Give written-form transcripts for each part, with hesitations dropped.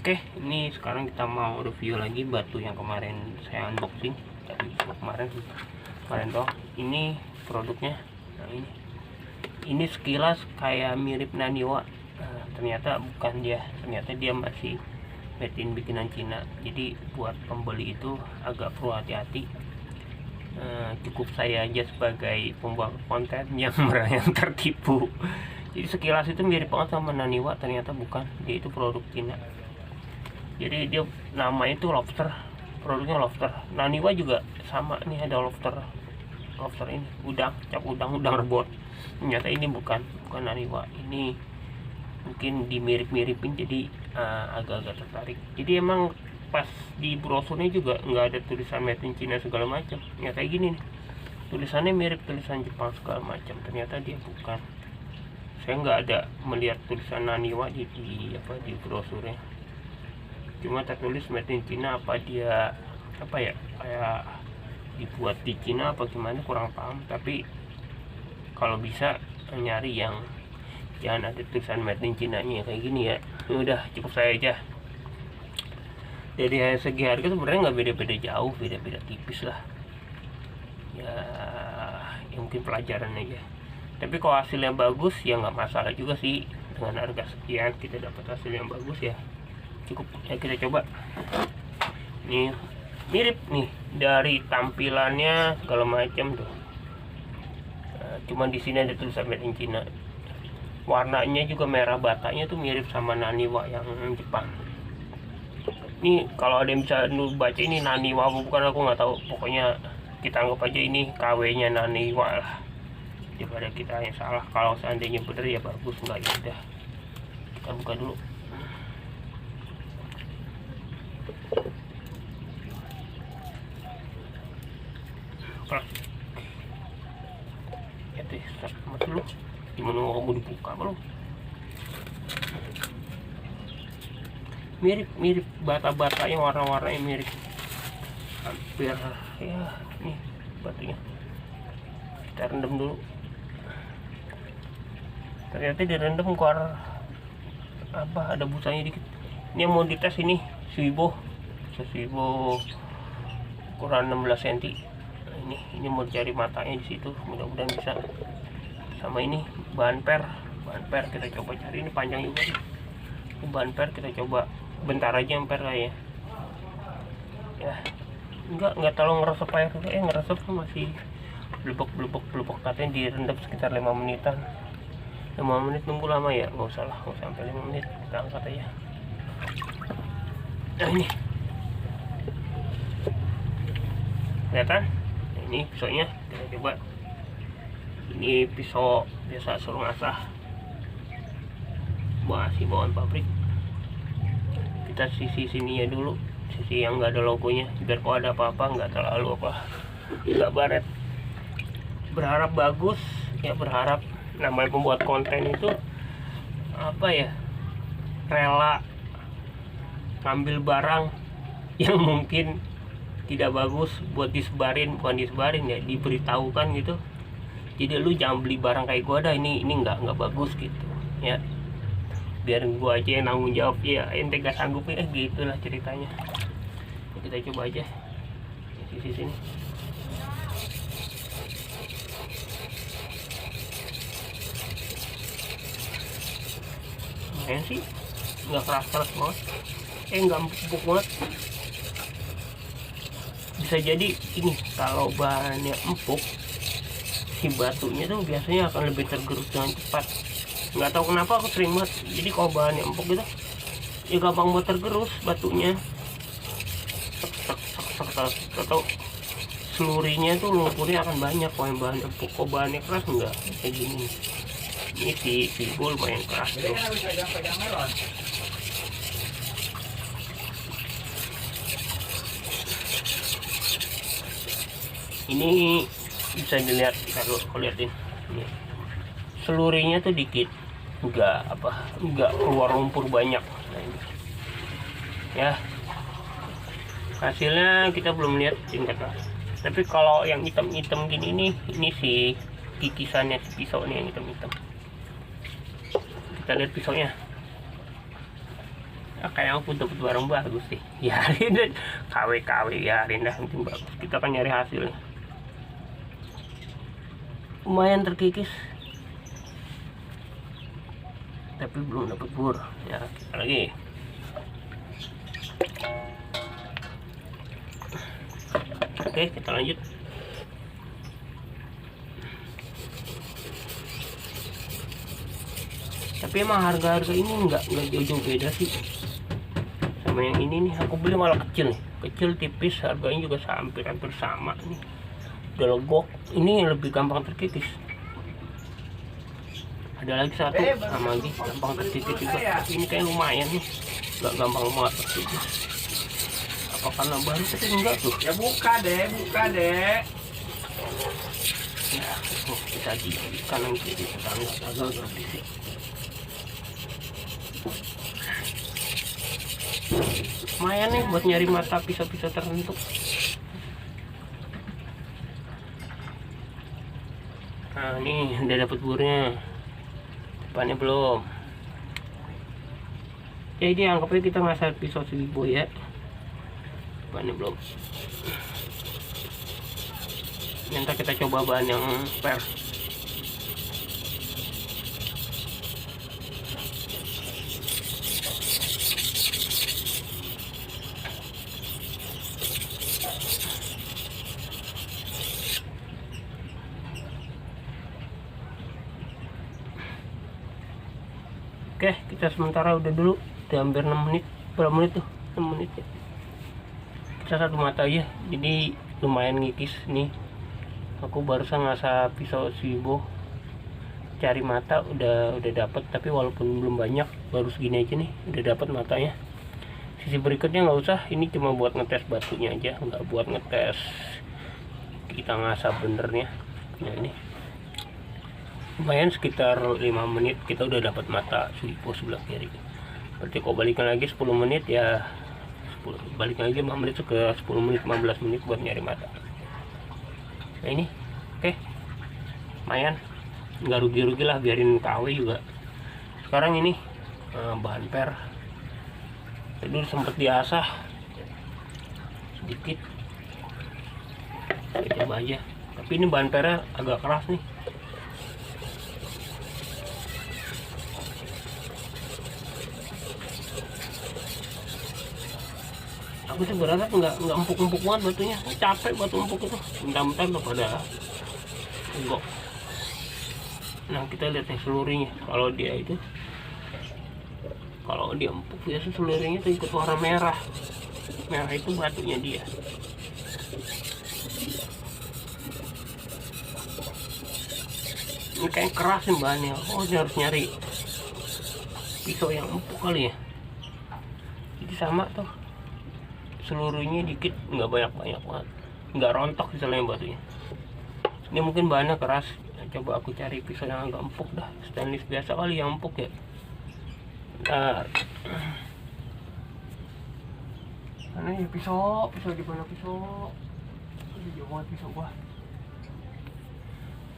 Oke, ini sekarang kita mau review lagi batu yang kemarin saya unboxing. Tadi kemarin dong. Ini produknya. Nah, ini sekilas kayak mirip Naniwa. Nah, ternyata bukan dia. Ternyata dia masih made in bikinan Cina. Jadi buat pembeli itu agak perlu hati-hati. Cukup saya aja sebagai pembuat konten yang tertipu. Jadi sekilas itu mirip banget sama Naniwa, ternyata bukan. Dia itu produk Cina. Jadi dia namanya itu lobster, produknya lobster. Naniwa juga sama, nih ada lobster ini cap udang rebon. Ternyata ini bukan Naniwa, ini mungkin dimirip-miripin, jadi agak-agak tertarik. Jadi emang pas di brosurnya juga nggak ada tulisan made in China segala macam. Ya kayak gini nih, tulisannya mirip tulisan Jepang segala macam, ternyata dia bukan. Saya nggak ada melihat tulisan Naniwa di brosurnya. Cuma tertulis made in China, apa dia kayak dibuat di Cina apa gimana, kurang paham. Tapi kalau bisa nyari yang jangan ada tulisan made in China nya kayak gini ya. Udah cukup saya aja. Dari segi harga sebenarnya nggak beda-beda jauh, beda-beda tipis lah ya, mungkin pelajaran aja. Tapi kalau hasilnya bagus ya nggak masalah juga sih. Dengan harga sekian kita dapat hasil yang bagus ya cukup ya, kita coba. Ini mirip nih dari tampilannya segala macam tuh. Cuman di sini ada tulisan made in China. Warnanya juga merah batanya tuh mirip sama Naniwa yang Jepang. Ini kalau ada yang bisa baca ini Naniwa bukan, aku nggak tahu. Pokoknya kita anggap aja ini KW-nya Naniwa lah, daripada kita yang salah. Kalau seandainya bener ya bagus, nggak ya udah kita buka dulu. Ya deh, start dulu. Gimana mau dibuka belum? Mirip bata-batanya, warna-warnanya mirip. Hampir ya, nih batunya. Kita rendam dulu. Ternyata direndam keluar ada busanya dikit. Ini yang mau dites ini Swibo ukuran 16 cm. Ini mau cari matanya di situ, mudah-mudahan bisa. Sama ini bahan per kita coba cari. Ini panjang juga nih. Ini bahan per kita coba bentar aja amper lah ya. Enggak terlalu ngeresep air, ngeresep masih blubuk katanya direndam sekitar 5 menitan. 5 menit nunggu lama ya, nggak sampai 5 menit, kita angkat aja. Nah ini kelihatan. Nah, ini pisaunya kita coba. Ini pisau biasa suruh ngasah, masih bawaan pabrik. Kita sisi sininya dulu, sisi yang nggak ada logonya, biar kalau ada apa-apa nggak terlalu nggak baret. Berharap bagus ya, berharap. Namanya pembuat konten itu rela ngambil barang yang mungkin tidak bagus buat bukan disebarin ya, diberitahukan gitu. Jadi lu jangan beli barang kayak gua dah, ini nggak bagus gitu ya, biar gua aja yang nanggung jawab ya, ente gak sanggup ya, gitulah ceritanya. Kita coba aja di sini. Lumayan sih, nggak keras banget, nggak empuk banget. Bisa jadi ini kalau bahannya empuk, si batunya tuh biasanya akan lebih tergerus dengan cepat. Nggak tahu kenapa aku sering banget. Jadi kalau bahannya empuk gitu ya gampang buat tergerus batunya. Atau selurinya tuh lumpurnya akan banyak kalau yang bahan empuk. Kalau bahannya keras enggak kayak gini. Ini si bol lumayan keras tuh. Ini bisa dilihat, kalau liatin ini selurinya tuh dikit, enggak keluar lumpur banyak. Nah, ini ya hasilnya kita belum lihat tingkat keras. Tapi kalau yang hitam-hitam gini ini si kikisannya, si pisau nih yang hitam-hitam. Kita lihat pisaunya. kayak aku dapat barang bagus sih. Yarin deh, KW yarin dah, penting bagus. Kita kan nyari hasilnya. Lumayan terkikis, tapi belum dapat bur. Ya, kita lagi. Oke, kita lanjut. Tapi emang harga ini nggak jauh beda sih sama yang ini nih. Aku beli malah kecil nih, kecil tipis, harganya juga hampir sama nih. Udah legok, ini lebih gampang terkikis. Ada lagi satu sama lagi gampang terkikis juga, tapi ini kayak lumayan nih, nggak gampang banget terkikis. Apa karena baru tapi enggak tuh? Ya buka deh. Ya, kita di kanan kiri tetangga agak berisik. Lumayan nih buat nyari mata pisau-pisau tertentu. Nah, ini udah dapet burnya, depannya belum. Ya ini anggapnya kita ngasah pisau seribu ya, depannya belum. Nanti kita coba bahan yang per. Oke, kita sementara udah dulu, udah hampir 6 menit. Berapa menit tuh? 6 menit ya. Kita satu mata aja, jadi lumayan ngikis nih. Aku barusan ngasah pisau Swibo, cari mata udah dapet, tapi walaupun belum banyak, baru segini aja nih, udah dapet matanya. Sisi berikutnya nggak usah, ini cuma buat ngetes batunya aja, nggak buat ngetes kita ngasah benernya. Nah ini lumayan sekitar 5 menit kita udah dapat mata Swibo sebelah kiri. Berarti kok balikan lagi 10 menit ya, balikan lagi 5 menit ke 10 menit 15 menit buat nyari mata. Nah ini oke, lumayan, nggak rugi-rugi lah, biarin KW juga. Sekarang ini bahan per dulu sempet diasah sedikit, kita coba aja. Tapi ini bahan pernya agak keras nih. Aku sih berharap nggak empuk-empuk banget batunya, capek batu empuk itu, bentar-bentar udah pada enggak. Nah kita lihat nih seluruhnya, kalau dia empuk biasa seluruhnya itu ikut warna merah itu batunya dia. Ini kayak keras nih bahannya. Oh ini harus nyari pisau yang empuk kali ya. Jadi sama tuh, seluruhnya dikit, nggak banyak banget, nggak rontok misalnya batunya. Ini mungkin bahannya keras. Coba aku cari pisau yang agak empuk dah, stainless biasa kali yang empuk ya. Bentar, mana ya pisau di mana pisau? Jauh banget pisau gua.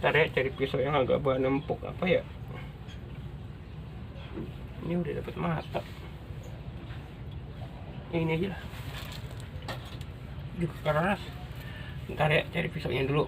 Ntar ya cari pisau yang agak bahan empuk apa ya. Ini udah dapet mata, ya, ini aja lah juga keras. Ntar ya cari pisaunya dulu.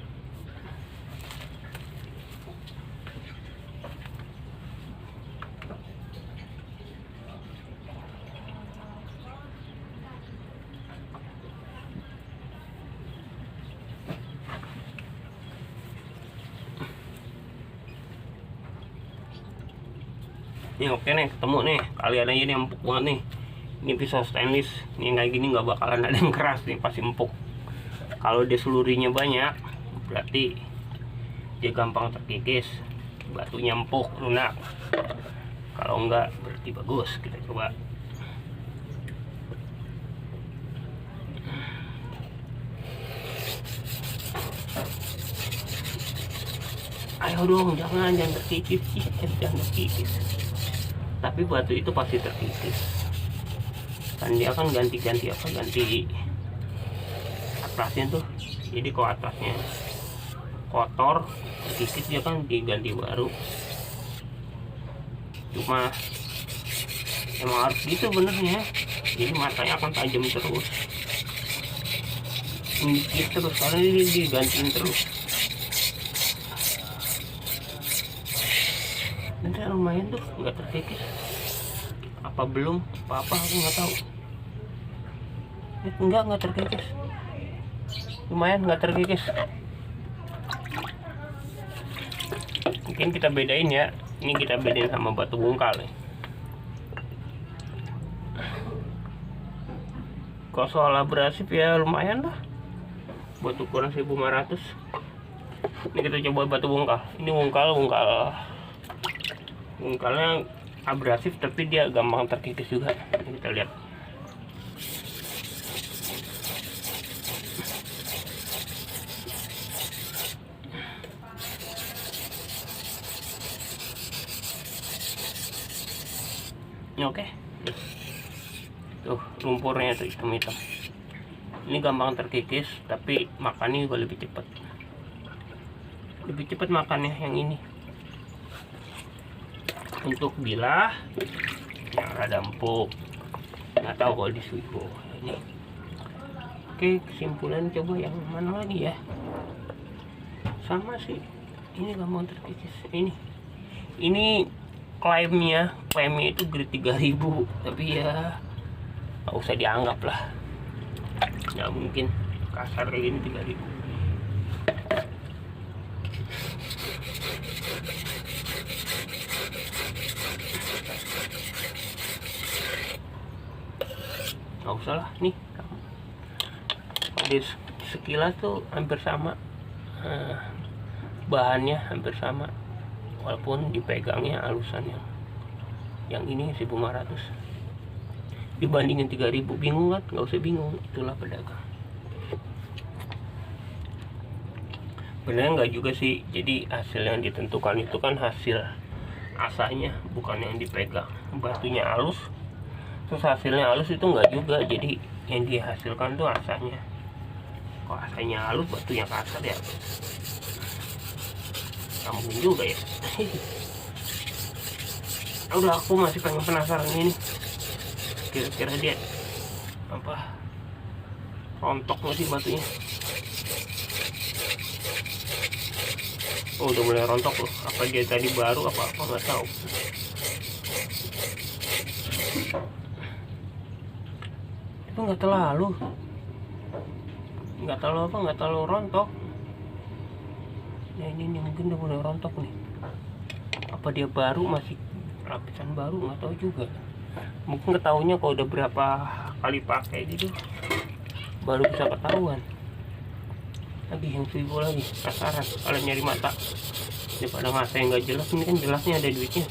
Ini oke nih, ketemu nih, kalian aja nih empuk banget nih. Ini pisau stainless, ini kayak gini nggak bakalan ada yang keras nih, pasti empuk. Kalau dia seluruhnya banyak, berarti dia gampang terkikis, batunya empuk, lunak. Kalau enggak, berarti bagus. Kita coba. Ayo dong, jangan terkikis, jangan terkikis. Tapi batu itu pasti terkikis. Kan dia kan ganti atasnya tuh. Jadi kalau atasnya kotor, terkikis, dia kan diganti baru. Cuma emang harus gitu benernya, jadi matanya akan tajam terus, ngikis terus karena ini digantiin terus. Nanti lumayan tuh nggak terkikis, apa belum apa aku nggak tahu. Nggak terkikis, lumayan nggak terkikis. Mungkin kita bedain ya, ini kita bedain sama batu bungkal nih. Kalau soal abrasif ya lumayan lah, buat ukuran 1500. Ini kita coba batu bungkal. Ini bungkalnya abrasif tapi dia gampang terkikis juga. Ini kita lihat. Oke. Tuh lumpurnya tuh hitam-hitam. Ini gampang terkikis tapi makannya juga lebih cepat. Lebih cepat makannya yang ini. Untuk bilah yang rada empuk, nggak tahu kalau di Swigo ini. Oke, kesimpulan coba yang mana lagi ya? Sama sih, ini gampang terkikis. Ini klaimnya itu grade 3000, tapi ya nggak usah dianggap lah, nggak mungkin kasar kayak gini 3000. Nggak usah lah, nih di sekilas tuh hampir sama, bahannya hampir sama, walaupun dipegangnya halusan yang ini 1500 dibandingin 3000. Bingung kan? Nggak usah bingung, itulah pedagang. Benernya nggak juga sih, jadi hasil yang ditentukan itu kan hasil asanya, bukan yang dipegang. Batunya halus terus hasilnya halus itu nggak juga, jadi yang dihasilkan tuh asanya. Kalau asanya halus, batunya kasar ya nggak mungkin juga ya. Udah, aku masih pengen penasaran ini, kira-kira dia apa, rontok nggak sih batunya. Oh, udah mulai rontok loh. Apa dia tadi baru apa nggak tahu. Itu nggak terlalu rontok. Nah ini mungkin udah mulai rontok nih. Apa dia baru, masih lapisan baru, nggak tahu juga. Mungkin ketahuinya kalau udah berapa kali pakai gitu baru bisa ketahuan. Lagi yang Swigo lagi, kasaran kalau nyari mata daripada mata yang nggak jelas. Ini kan jelasnya ada duitnya.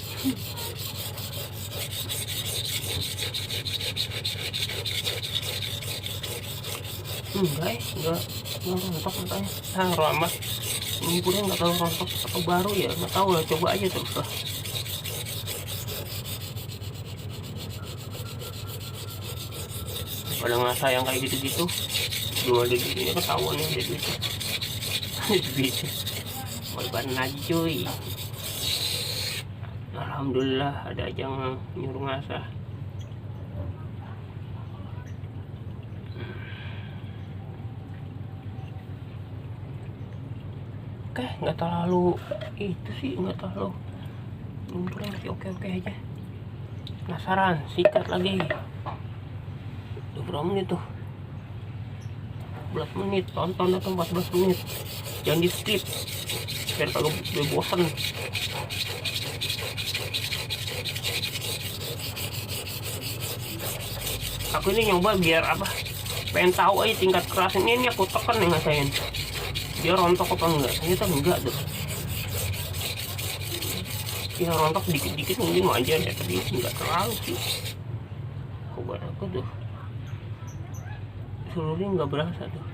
Enggak rontok matanya. Amat lumpurnya nggak tahu rontok atau baru ya, nggak tahu lah, coba aja terus lah. Pada nggak sayang kayak gitu-gitu, belum ada duitnya ketahuan ya, ada duitnya. Duitnya korban aja cuy. Alhamdulillah ada aja yang nyuruh ngasah. Oke, nggak terlalu itu sih, nggak terlalu lumpurnya masih oke aja. Penasaran, sikat lagi. Udah berapa menit tuh? 14 menit, tonton atau 14 menit. Jangan di skip biar kagak bosan. Aku ini nyoba biar apa, pengen tahu aja tingkat keras ini aku tekan nih, ngasain dia rontok apa enggak. Ternyata enggak tuh, ya rontok dikit-dikit mungkin wajar ya, tapi enggak terlalu sih. Coba aku tuh seluruhnya enggak berasa tuh.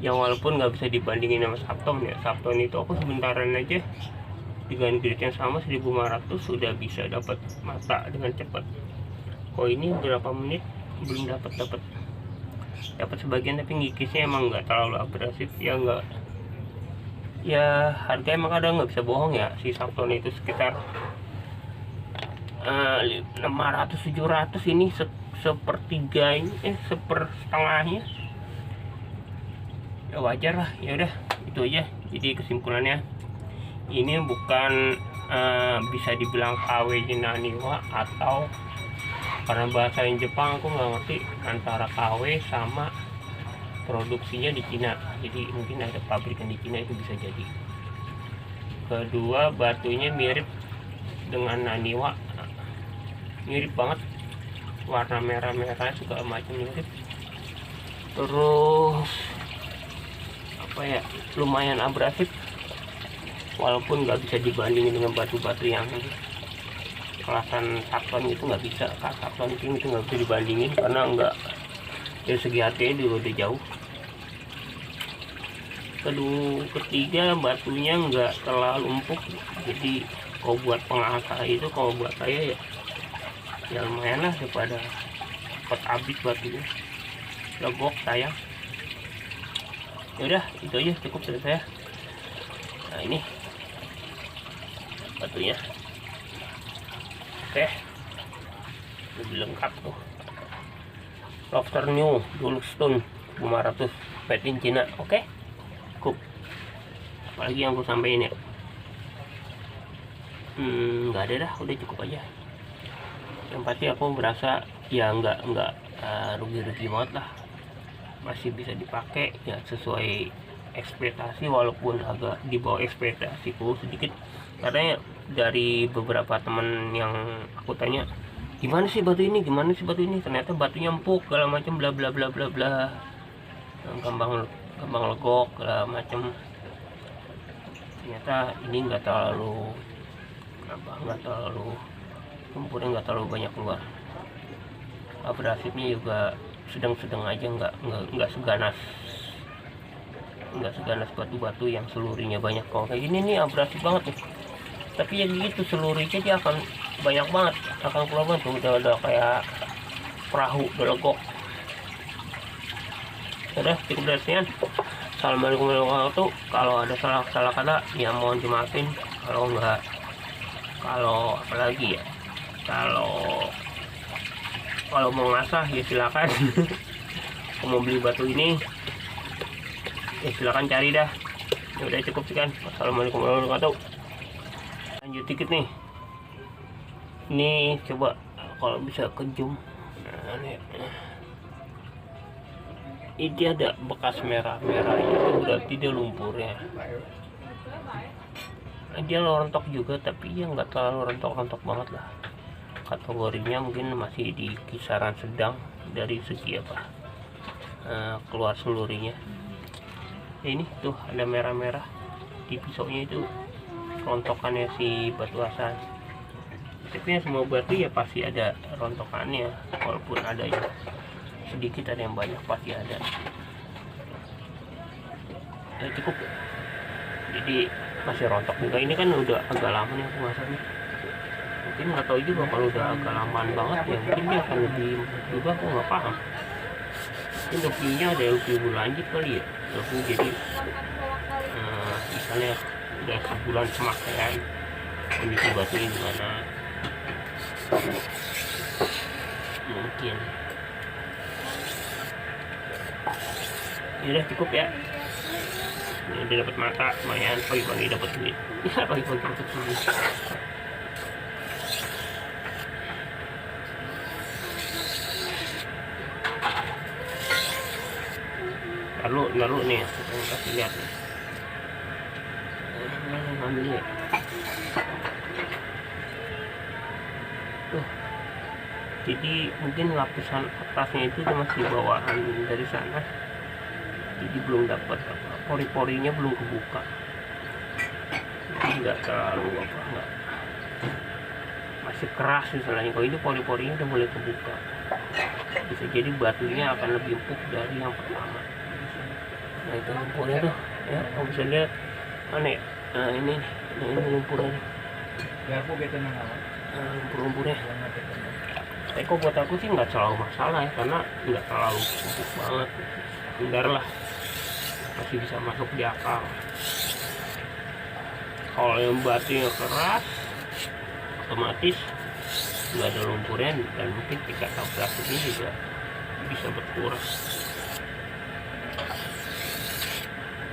Yang walaupun nggak bisa dibandingin sama Sapton ya, Sapton itu aku sebentaran aja dengan grid yang sama 1500 sudah bisa dapat mata dengan cepat. Kok ini berapa menit belum dapat sebagian, tapi ngikisnya emang nggak terlalu abrasif ya, nggak ya harga emang kadang nggak bisa bohong ya, si sablon itu sekitar 500-700. Ini sepertiga ini, sepersetengahnya ya, wajar lah. Ya udah, itu aja. Jadi kesimpulannya, ini bukan bisa dibilang KW Naniwa, atau karena bahasa Jepang aku nggak ngerti antara KW sama produksinya di Cina, jadi mungkin ada pabrikan di Cina, itu bisa jadi. Kedua, batunya mirip dengan Naniwa, mirip banget, warna merah-merah segala macam mirip. Terus apa ya, lumayan abrasif, walaupun nggak bisa dibandingin dengan batu-batu yang kelasan sablon itu, nggak bisa. Sablon king itu nggak bisa dibandingin karena nggak, dari segi harganya juga udah jauh. Ketiga, batunya nggak terlalu empuk, jadi kalau buat pengasah itu, kalau buat saya ya lumayan lah, daripada cepet habis batunya, legok sayang. Ya udah, itu aja, cukup dari saya. Nah, ini batunya. Oke, lebih lengkap tuh. Lobster New Dulux Stone 500 made in China. Oke, cukup. Apalagi yang aku sampaikan ya? Nggak ada dah, udah cukup aja. Yang pasti aku berasa ya nggak rugi-rugi banget lah, masih bisa dipakai ya, sesuai ekspektasi, walaupun agak di bawah ekspektasiku sedikit. Karena dari beberapa teman yang aku tanya, gimana sih batu ini, ternyata batunya empuk segala macam, bla bla bla bla bla, gampang legok segala macam. Ternyata ini nggak terlalu lumpurnya nggak terlalu banyak keluar, abrasifnya juga sedang-sedang aja, nggak seganas batu-batu yang selurinya banyak. Kalau kayak gini nih abrasif banget nih, tapi ya gitu, selurinya dia akan banyak banget, akan keluar banget tuh, udah kayak perahu belegok. Udah, cukup dari sini. Assalamualaikum warahmatullahi wabarakatuh. Kalau ada salah kata ya mohon dimaafin. Kalau apalagi ya, kalau mau ngasah ya silakan. Kalau mau beli batu ini ya silakan cari dah. Ya udah, cukup sekian. Assalamualaikum warahmatullahi wabarakatuh. Lanjut dikit nih, ini coba kalau bisa ke zoom. Nah, ini ada bekas merah-merah, itu berarti dia lumpurnya. Dia rontok juga, tapi ya nggak terlalu rontok banget lah. Kategorinya mungkin masih di kisaran sedang dari segi keluar selurinya. Ini tuh ada merah-merah di pisaunya, itu rontokannya si batu asan. Tapi semua batu ya pasti ada rontokannya, walaupun ada yang sedikit, ada yang banyak, pasti ada. Ya cukup, jadi masih rontok juga. Ini kan udah agak lama nih aku masaknya, mungkin nggak tahu juga. Kalau udah agak lamaan banget ya mungkin dia akan lebih juga, aku nggak paham. Ini lebihnya ada lebih berlanjut kali ya, lebih. Jadi misalnya udah sebulan pemakaian, kondisi batunya gimana, mungkin. Ya udah, cukup ya. Ini udah dapat mata, lumayan. Pagi-pagi dapat duit. Ya, pagi-pagi dapat duit. Lalu nih, kita kasih lihat nih. Ambil ya. Tuh. Jadi mungkin lapisan atasnya itu masih bawaan dari sana, jadi belum dapat pori-porinya belum kebuka, jadi nggak terlalu nggak, masih keras misalnya. Kalau ini pori-porinya udah mulai kebuka, bisa jadi batunya akan lebih empuk dari yang pertama. Nah itu lumpurnya tuh ya, kamu bisa lihat mana ya. Nah ini lumpurnya nih. Lumpur-lumpurnya. Teko buat aku sih nggak terlalu masalah ya, karena nggak terlalu empuk banget, benar lah, masih bisa masuk di akal. Kalau yang batunya keras otomatis nggak ada lumpurnya, dan mungkin tingkat abrasifnya juga bisa berkurang.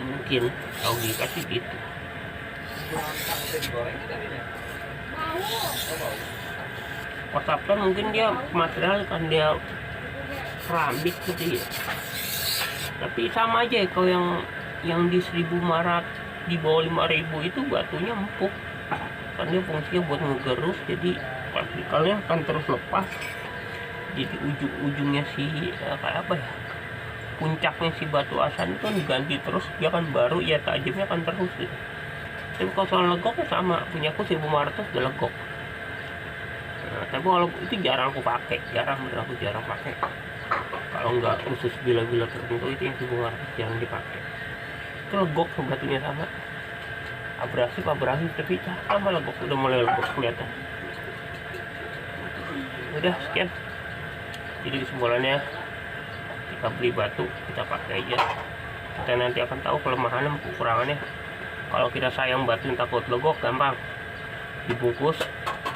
Mungkin logika sih gitu. Wasapkan mungkin dia material kan dia keramik gitu ya, tapi sama aja ya, kalau yang di 1.500 di bawah 5.000 itu batunya empuk kan, dia fungsinya buat ngegerus, jadi partikelnya akan terus lepas. Jadi ujung-ujungnya kayak apa ya, puncaknya si batu asan itu kan diganti terus, dia kan baru ya, tajamnya kan terus gitu. Tapi kalau soal legoknya sama, punya aku 1.500 udah legok. Nah, tapi kalau itu jarang aku pakai, jarang pakai. Kalau nggak khusus bila-bila tertentu itu yang 1.500 jarang dipakai. Itu legok batunya sama, abrasif tapi sama legok, udah mulai legok kelihatan. Udah sekian, jadi kesimpulannya kita beli batu kita pakai aja, kita nanti akan tahu kelemahan dan kekurangannya. Kalau kita sayang batu yang takut legok, gampang dibungkus,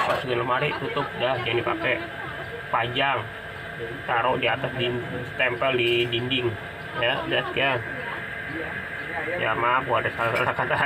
masukin lemari, tutup, dah jangan dipakai. Pajang, taruh di atas, tempel di dinding ya. Udah sekian ya, maaf ada salah kata.